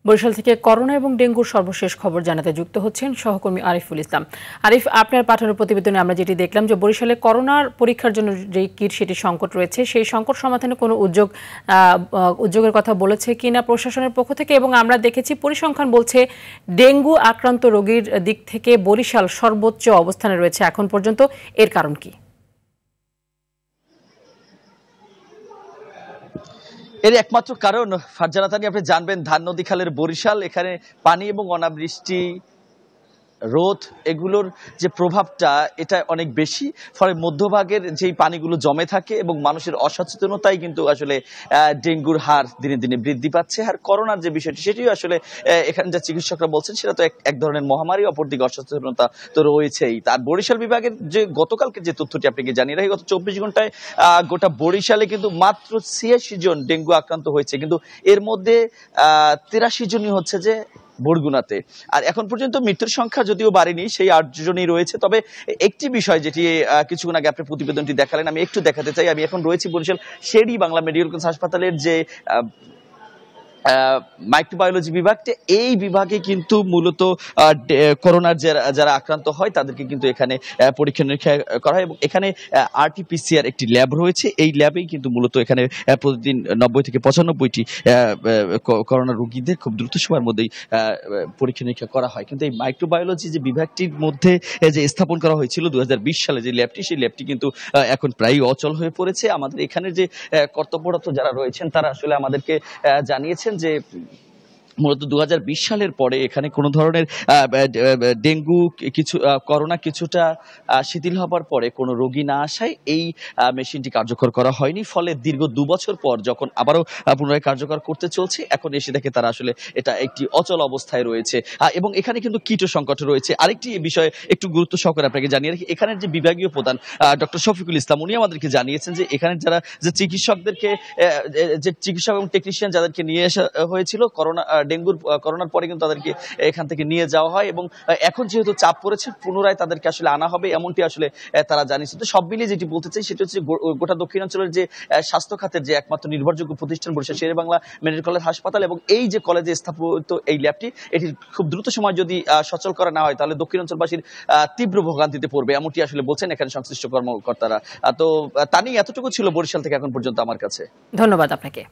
বরিশাল থেকে করোনা এবং ডেঙ্গুর সর্বশেষ খবর জানাতে যুক্ত হচ্ছেন সহকর্মী আরিফুল ইসলাম। আরিফ, আপনার পাঠানো প্রতিবেদনে আমরা যেটি দেখলাম যে বরিশালে করোনার পরীক্ষার জন্য যে কিট সেটি সংকট রয়েছে, সেই সংকট সমাধানে কোনো উদ্যোগের কথা বলেছে কিনা প্রশাসনের পক্ষ থেকে, এবং আমরা দেখেছি পরিসংখ্যান বলছে ডেঙ্গু আক্রান্ত রোগীর দিক থেকে বরিশাল সর্বোচ্চ অবস্থানে রয়েছে এখন পর্যন্ত। এর কারণ কি? এর একমাত্র কারণ ফারজানা তানি, আপনি জানবেন ধান নদী খালের বরিশাল, এখানে পানি এবং অনাবৃষ্টি, রোদ, এগুলোর যে প্রভাবটা এটা অনেক বেশি। ফলে মধ্যভাগের যেই পানিগুলো জমে থাকে এবং মানুষের অসচেতনতাই কিন্তু আসলে ডেঙ্গুর হার দিনে দিনে বৃদ্ধি পাচ্ছে। আর করোনার যে বিষয়টি সেটিও আসলে এখানে যা চিকিৎসকরা বলছেন সেটা তো এক ধরনের মহামারী, অপরদিকে অসচেতনতা তো রয়েছেই। তার বরিশাল বিভাগের যে গতকালকে যে তথ্যটি আপনাকে জানিয়ে রাখি, গত 24 ঘন্টায় গোটা বরিশালে কিন্তু মাত্র 86 জন ডেঙ্গু আক্রান্ত হয়েছে, কিন্তু এর মধ্যে 83 জনই হচ্ছে যে বরগুনাতে। আর এখন পর্যন্ত মৃত্যুর সংখ্যা যদিও বাড়েনি, সেই 8 জনই রয়েছে। তবে একটি বিষয় যেটি কিছুক্ষণ আগে আপনি প্রতিবেদনটি দেখালেন, আমি একটু দেখাতে চাই। আমি এখন রয়েছি বরিশাল শের-ই বাংলা মেডিকেল কলেজ হাসপাতালের যে মাইক্রোবায়োলজি বিভাগটা, এই বিভাগে কিন্তু মূলত করোনার যারা আক্রান্ত হয় তাদেরকে কিন্তু এখানে পরীক্ষা নিরীক্ষা করা হয়, এবং এখানে আরটিপিসিআর একটি ল্যাব রয়েছে। এই ল্যাবেই কিন্তু মূলত এখানে প্রতিদিন 90 থেকে 95টি করোনা রোগীদের খুব দ্রুত সময়ের মধ্যেই পরীক্ষা নিরীক্ষা করা হয়। কিন্তু এই মাইক্রোবায়োলজি যে বিভাগটির মধ্যে যে স্থাপন করা হয়েছিল 2020 সালে যে ল্যাবটি, সেই ল্যাবটি কিন্তু এখন প্রায় অচল হয়ে পড়েছে। আমাদের এখানে যে কর্তব্যরত যারা রয়েছেন তারা আসলে আমাদেরকে জানিয়েছেন যে মূলত 2020 সালের পরে এখানে কোনো ধরনের ডেঙ্গু করোনা কিছুটা শিথিল হবার পরে কোনো রোগী না আসায় এই মেশিনটি কার্যকর করা হয়নি। ফলে দীর্ঘ 2 বছর পর যখন আবারও পুনরায় কার্যকর করতে চলছে, এখন এসে দেখে তারা আসলে এটা একটি অচল অবস্থায় রয়েছে। এবং এখানে কিন্তু কীট সংকট রয়েছে। আরেকটি বিষয় একটু গুরুত্ব সহকারে আপনাকে জানিয়ে রাখি, এখানের যে বিভাগীয় প্রধান ডক্টর শফিকুল ইসলাম, উনি আমাদেরকে জানিয়েছেন যে এখানে যারা যে চিকিৎসকদেরকে যে চিকিৎসক এবং টেকনিশিয়ান যাদেরকে নিয়ে আসা হয়েছিল করোনার পরে কিন্তু তাদেরকে এখান থেকে নিয়ে যাওয়া হয়, এবং এখন যেহেতু চাপ পড়েছে পুনরায় তাদেরকে আসলে আনা হবে, এমনটি আসলে তারা জানিয়েছে। তো সব মিলিয়ে যেটি বলতে চাই সেটা হচ্ছে গোটা দক্ষিণাঞ্চলের যে স্বাস্থ্য খাতের যে একমাত্র নির্ভরযোগ্য প্রতিষ্ঠান বরিশাল শের-ই বাংলা মেডিকেল কলেজ হাসপাতাল, এবং এই যে কলেজে স্থাপিত এই ল্যাবটি, এটি খুব দ্রুত সময় যদি সচল করা না হয় তাহলে দক্ষিণাঞ্চলবাসীর তীব্র ভোগান্তিতে পড়বে, এমনটি আসলে বলছেন এখানে সংশ্লিষ্ট কর্মকর্তারা। তো তানি, এতটুকু ছিল বরিশাল থেকে এখন পর্যন্ত আমার কাছে। ধন্যবাদ আপনাকে।